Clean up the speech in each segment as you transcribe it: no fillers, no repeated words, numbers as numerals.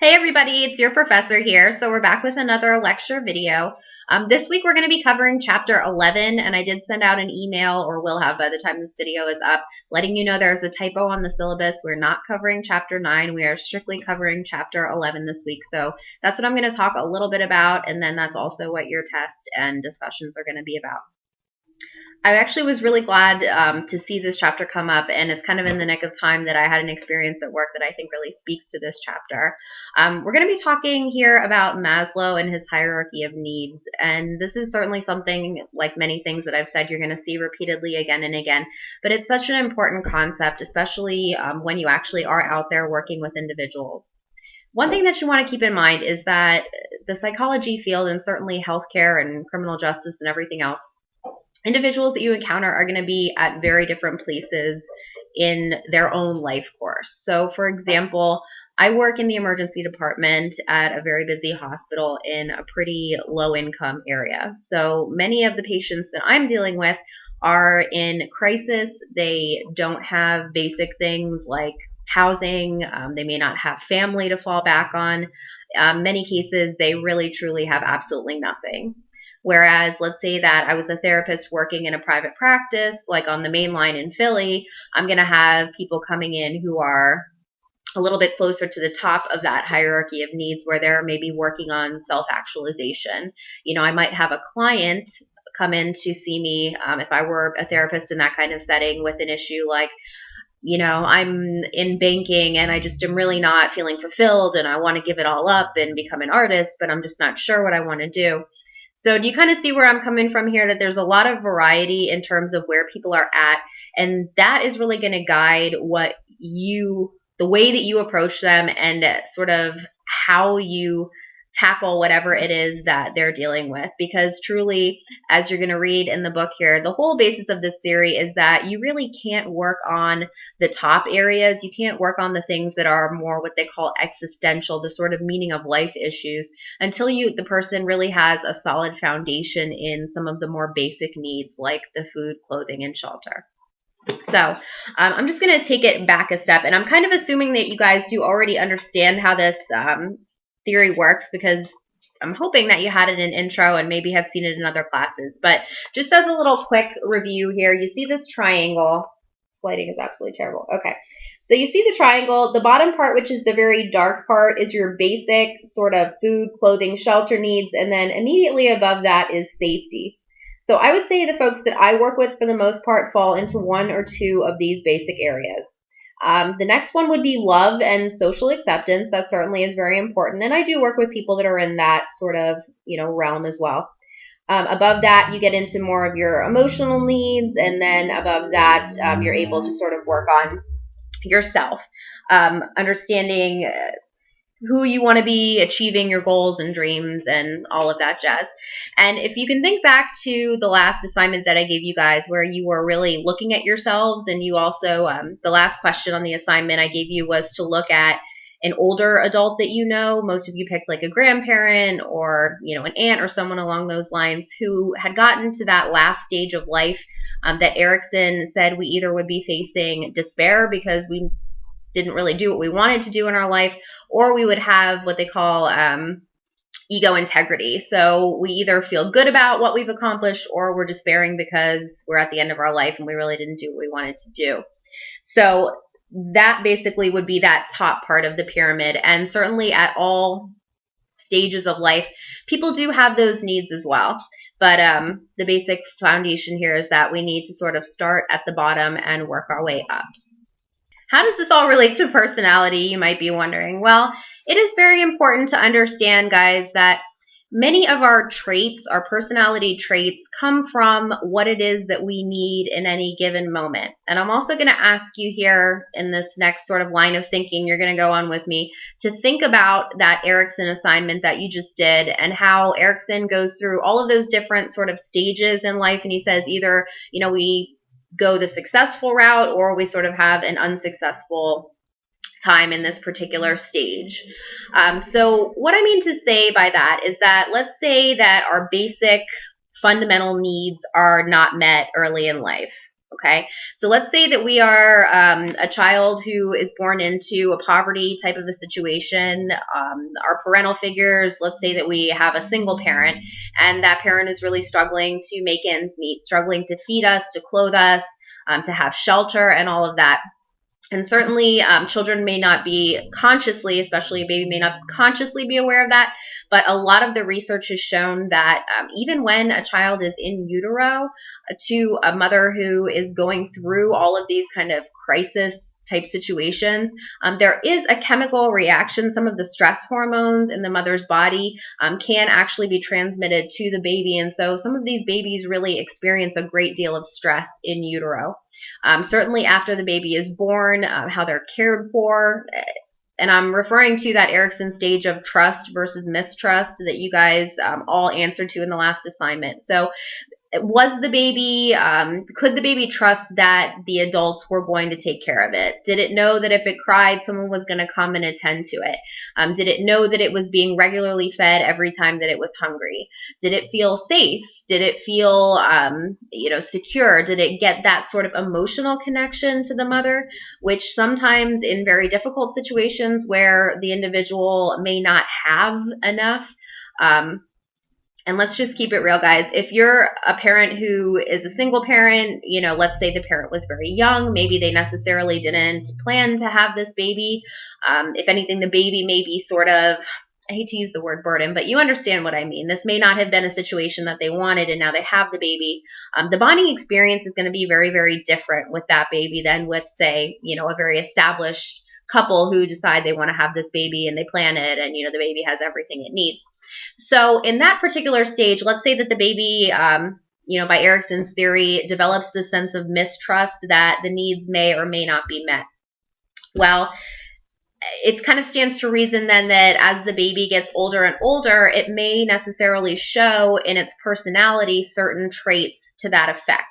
Hey everybody, it's your professor here. So we're back with another lecture video. This week we're going to be covering chapter 11, and I did send out an email, or will have by the time this video is up, letting you know there's a typo on the syllabus. We're not covering chapter 9. We are strictly covering chapter 11 this week. So that's what I'm going to talk a little bit about, and then that's also what your test and discussions are going to be about. I actually was really glad to see this chapter come up, and it's kind of in the nick of time that I had an experience at work that I think really speaks to this chapter. We're going to be talking here about Maslow and his hierarchy of needs, and this is certainly something, like many things that I've said, you're going to see repeatedly again and again, but it's such an important concept, especially when you actually are out there working with individuals. One thing that you want to keep in mind is that the psychology field, and certainly healthcare and criminal justice and everything else, individuals that you encounter are going to be at very different places in their own life course. So, for example, I work in the emergency department at a very busy hospital in a pretty low income area. So, many of the patients that I'm dealing with are in crisis. They don't have basic things like housing. They may not have family to fall back on. Many cases, they really truly have absolutely nothing. Whereas, let's say that I was a therapist working in a private practice, like on the main line in Philly, I'm going to have people coming in who are a little bit closer to the top of that hierarchy of needs, where they're maybe working on self-actualization. I might have a client come in to see me if I were a therapist in that kind of setting with an issue like, I'm in banking and I just am really not feeling fulfilled and I want to give it all up and become an artist, but I'm just not sure what I want to do. So do you kind of see where I'm coming from here, that there's a lot of variety in terms of where people are at, and that is really going to guide the way that you approach them and sort of how you tackle whatever it is that they're dealing with. Because truly, as you're going to read in the book here, the whole basis of this theory is that you really can't work on the top areas. You can't work on the things that are more what they call existential, the sort of meaning of life issues, until the person really has a solid foundation in some of the more basic needs like the food, clothing, and shelter. So I'm just going to take it back a step, and I'm kind of assuming that you guys do already understand how this theory works, because I'm hoping that you had it in intro and maybe have seen it in other classes. But just as a little quick review here, you see this triangle. Sliding is absolutely terrible. Okay. So you see the triangle. The bottom part, which is the very dark part, is your basic sort of food, clothing, shelter needs. And then immediately above that is safety. So I would say the folks that I work with for the most part fall into one or two of these basic areas. The next one would be love and social acceptance. That certainly is very important. And I do work with people that are in that sort of, realm as well. Above that, you get into more of your emotional needs. And then above that, you're able to sort of work on yourself, understanding who you want to be, achieving your goals and dreams and all of that jazz. And if you can think back to the last assignment that I gave you guys, where you were really looking at yourselves, and you also, the last question on the assignment I gave you was to look at an older adult that you know. Most of you picked like a grandparent or, an aunt or someone along those lines who had gotten to that last stage of life that Erikson said we either would be facing despair because we didn't really do what we wanted to do in our life, or we would have what they call ego integrity. So we either feel good about what we've accomplished, or we're despairing because we're at the end of our life and we really didn't do what we wanted to do. So that basically would be that top part of the pyramid. And certainly at all stages of life, people do have those needs as well. But the basic foundation here is that we need to sort of start at the bottom and work our way up. How does this all relate to personality, you might be wondering? Well, it is very important to understand, guys, that many of our traits, our personality traits, come from what it is that we need in any given moment. And I'm also going to ask you here in this next sort of line of thinking, you're going to go on with me, to think about that Erikson assignment that you just did, and how Erikson goes through all of those different sort of stages in life. And he says either, we go the successful route, or we sort of have an unsuccessful time in this particular stage. So what I mean to say by that is that, let's say that our basic fundamental needs are not met early in life. Okay, so let's say that we are a child who is born into a poverty type of a situation. Our parental figures, let's say that we have a single parent, and that parent is really struggling to make ends meet, struggling to feed us, to clothe us, to have shelter, and all of that. And certainly, children may not be consciously, especially a baby, may not consciously be aware of that. But a lot of the research has shown that even when a child is in utero, to a mother who is going through all of these kind of crisis type situations, there is a chemical reaction. Some of the stress hormones in the mother's body can actually be transmitted to the baby. And so some of these babies really experience a great deal of stress in utero. Certainly after the baby is born, how they're cared for. And I'm referring to that Erikson stage of trust versus mistrust that you guys all answered to in the last assignment. So was the baby, could the baby trust that the adults were going to take care of it? Did it know that if it cried, someone was going to come and attend to it? Did it know that it was being regularly fed every time that it was hungry? Did it feel safe? Did it feel, secure? Did it get that sort of emotional connection to the mother, which sometimes in very difficult situations where the individual may not have enough, and let's just keep it real, guys. If you're a parent who is a single parent, let's say the parent was very young, maybe they necessarily didn't plan to have this baby. If anything, the baby may be sort of, I hate to use the word burden, but you understand what I mean. This may not have been a situation that they wanted, and now they have the baby. The bonding experience is going to be very, very different with that baby than with, say, a very established couple who decide they want to have this baby and they plan it, and the baby has everything it needs. So in that particular stage, let's say that the baby, by Erikson's theory, develops the sense of mistrust that the needs may or may not be met. Well, it kind of stands to reason then that as the baby gets older and older, it may necessarily show in its personality certain traits to that effect.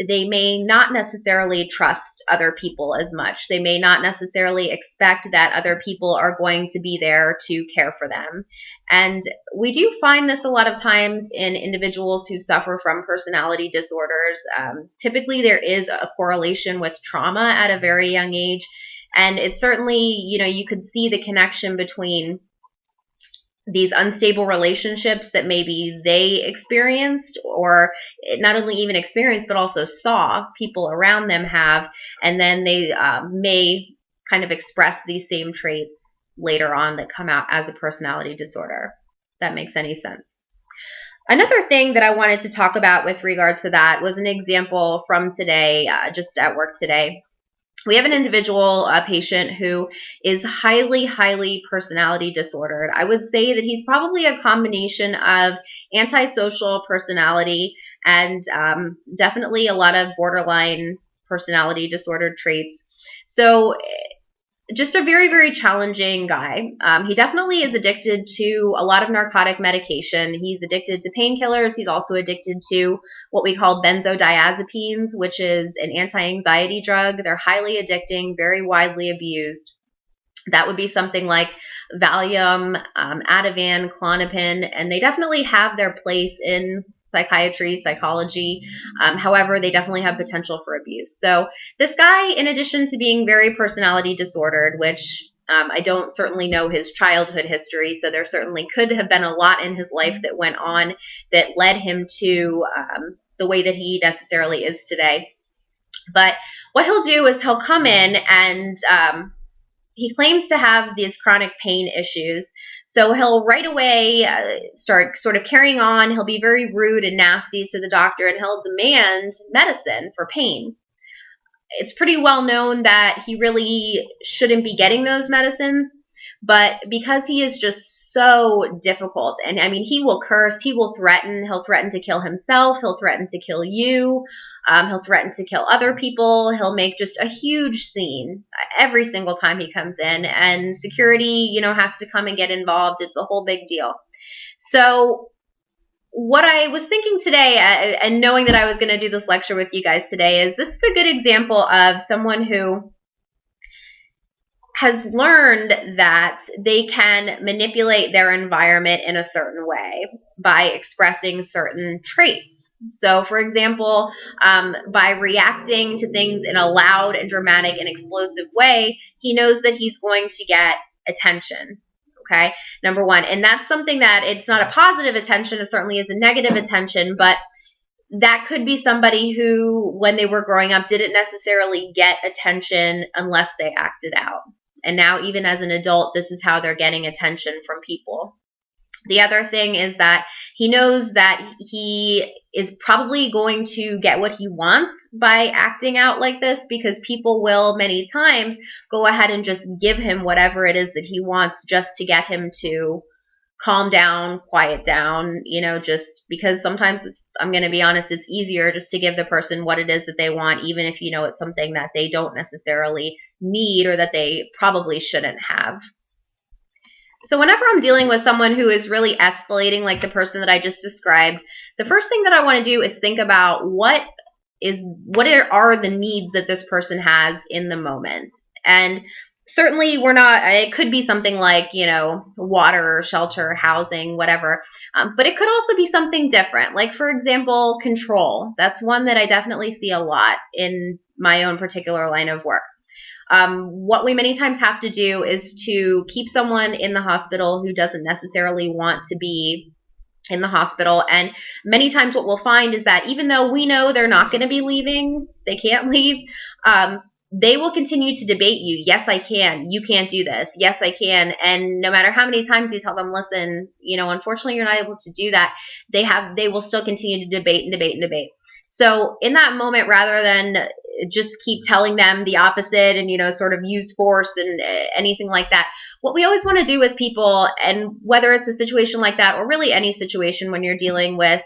They may not necessarily trust other people as much. They may not necessarily expect that other people are going to be there to care for them. And we do find this a lot of times in individuals who suffer from personality disorders. Typically, there is a correlation with trauma at a very young age. And it's certainly, you could see the connection between these unstable relationships that maybe they experienced, or not only even experienced, but also saw people around them have, and then they may kind of express these same traits later on that come out as a personality disorder. If that makes any sense. Another thing that I wanted to talk about with regards to that was an example from today, just at work today. We have an individual, a patient who is highly, highly personality disordered. I would say that he's probably a combination of antisocial personality and definitely a lot of borderline personality disorder traits. So just a very, very challenging guy. He definitely is addicted to a lot of narcotic medication. He's addicted to painkillers. He's also addicted to what we call benzodiazepines, which is an anti-anxiety drug. They're highly addicting, very widely abused. That would be something like Valium, Ativan, Klonopin, and they definitely have their place in psychiatry, psychology. However, they definitely have potential for abuse. So this guy, in addition to being very personality disordered, which I don't certainly know his childhood history, so there certainly could have been a lot in his life that went on that led him to the way that he necessarily is today. But what he'll do is he'll come in and he claims to have these chronic pain issues. So he'll right away start sort of carrying on. He'll be very rude and nasty to the doctor, and he'll demand medicine for pain. It's pretty well known that he really shouldn't be getting those medicines, but because he is just so difficult, and I mean, he will curse, he will threaten, he'll threaten to kill himself, he'll threaten to kill you, he'll threaten to kill other people, he'll make just a huge scene every single time he comes in, and security, has to come and get involved. It's a whole big deal. So what I was thinking today, and knowing that I was going to do this lecture with you guys today, is this is a good example of someone who has learned that they can manipulate their environment in a certain way by expressing certain traits So, for example, by reacting to things in a loud and dramatic and explosive way, he knows that he's going to get attention. Okay, number one. And that's something that it's not a positive attention, it certainly is a negative attention, but that could be somebody who, when they were growing up, didn't necessarily get attention unless they acted out. And now, even as an adult, this is how they're getting attention from people. The other thing is that he knows that he is probably going to get what he wants by acting out like this, because people will many times go ahead and just give him whatever it is that he wants just to get him to calm down, quiet down, just because sometimes, I'm going to be honest, it's easier just to give the person what it is that they want, even if it's something that they don't necessarily need or that they probably shouldn't have. So whenever I'm dealing with someone who is really escalating, like the person that I just described, the first thing that I want to do is think about what are the needs that this person has in the moment. And certainly it could be something like, water, shelter, housing, whatever. But it could also be something different. Like, for example, control. That's one that I definitely see a lot in my own particular line of work. What we many times have to do is to keep someone in the hospital who doesn't necessarily want to be in the hospital. And many times what we'll find is that even though we know they're not going to be leaving, they can't leave, they will continue to debate you. Yes, I can. You can't do this. Yes, I can. And no matter how many times you tell them, listen, unfortunately you're not able to do that, they will still continue to debate and debate and debate. So in that moment, rather than just keep telling them the opposite and, sort of use force and anything like that, what we always want to do with people, and whether it's a situation like that or really any situation when you're dealing with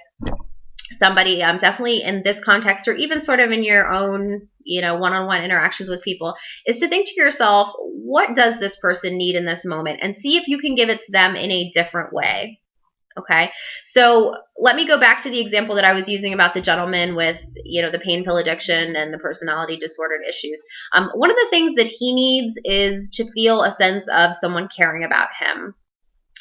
somebody, definitely in this context or even sort of in your own, one-on-one interactions with people, is to think to yourself, what does this person need in this moment? And see if you can give it to them in a different way. Okay, so let me go back to the example that I was using about the gentleman with, the pain pill addiction and the personality disordered issues. One of the things that he needs is to feel a sense of someone caring about him,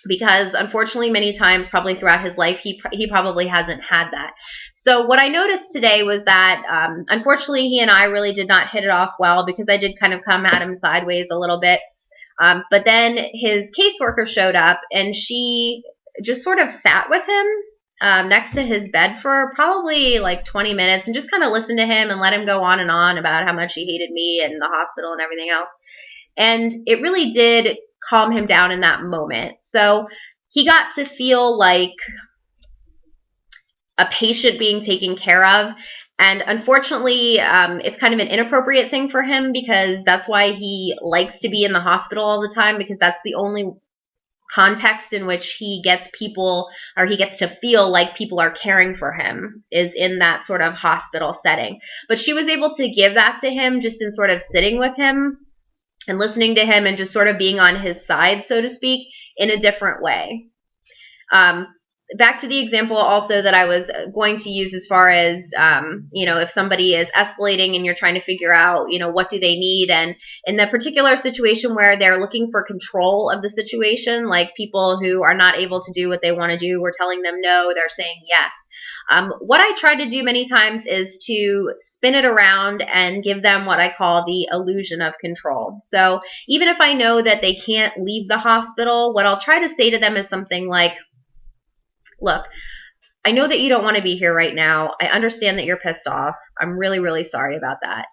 because unfortunately many times probably throughout his life he probably hasn't had that. So what I noticed today was that unfortunately he and I really did not hit it off well, because I did kind of come at him sideways a little bit. But then his caseworker showed up, and she just sort of sat with him next to his bed for probably like 20 minutes and just kind of listened to him and let him go on and on about how much he hated me and the hospital and everything else. And it really did calm him down in that moment. So he got to feel like a patient being taken care of. And unfortunately, it's kind of an inappropriate thing for him, because that's why he likes to be in the hospital all the time, because that's the only context in which he gets people, or he gets to feel like people are caring for him, is in that sort of hospital setting. But she was able to give that to him just in sort of sitting with him and listening to him and just sort of being on his side, so to speak, in a different way. Back to the example also that I was going to use as far as, if somebody is escalating and you're trying to figure out, what do they need? And in the particular situation where they're looking for control of the situation, like people who are not able to do what they want to do, we're telling them no, they're saying yes. What I try to do many times is to spin it around and give them what I call the illusion of control. So even if I know that they can't leave the hospital, what I'll try to say to them is something like, look, I know that you don't want to be here right now. I understand that you're pissed off. I'm really, really sorry about that.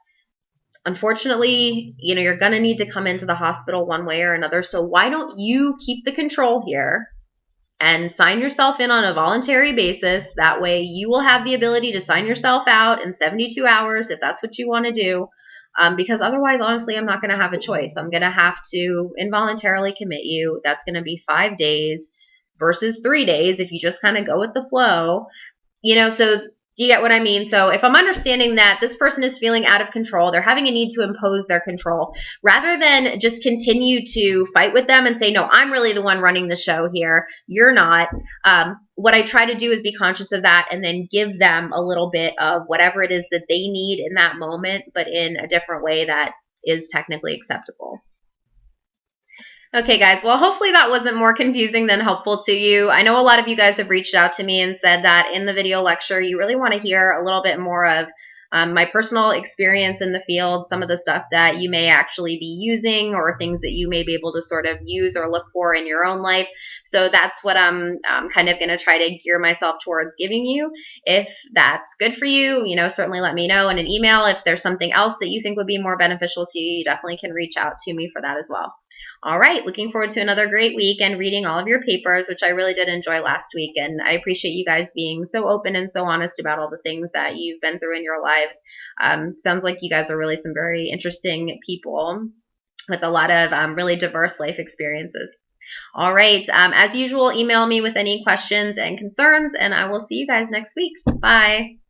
Unfortunately, you're going to need to come into the hospital one way or another. So why don't you keep the control here and sign yourself in on a voluntary basis? That way you will have the ability to sign yourself out in 72 hours if that's what you want to do. Because otherwise, honestly, I'm not going to have a choice. I'm going to have to involuntarily commit you. That's going to be 5 days versus 3 days if you just kind of go with the flow. So do you get what I mean? So if I'm understanding that this person is feeling out of control, they're having a need to impose their control, rather than just continue to fight with them and say, no, I'm really the one running the show here, you're not. What I try to do is be conscious of that and then give them a little bit of whatever it is that they need in that moment, but in a different way that is technically acceptable. Okay, guys. Well, hopefully that wasn't more confusing than helpful to you. I know a lot of you guys have reached out to me and said that in the video lecture, you really want to hear a little bit more of my personal experience in the field, some of the stuff that you may actually be using or things that you may be able to sort of use or look for in your own life. So that's what I'm kind of going to try to gear myself towards giving you. If that's good for you, certainly let me know in an email. If there's something else that you think would be more beneficial to you, you definitely can reach out to me for that as well. All right, looking forward to another great week and reading all of your papers, which I really did enjoy last week. And I appreciate you guys being so open and so honest about all the things that you've been through in your lives. Sounds like you guys are really some very interesting people with a lot of really diverse life experiences. All right, as usual, email me with any questions and concerns, and I will see you guys next week. Bye.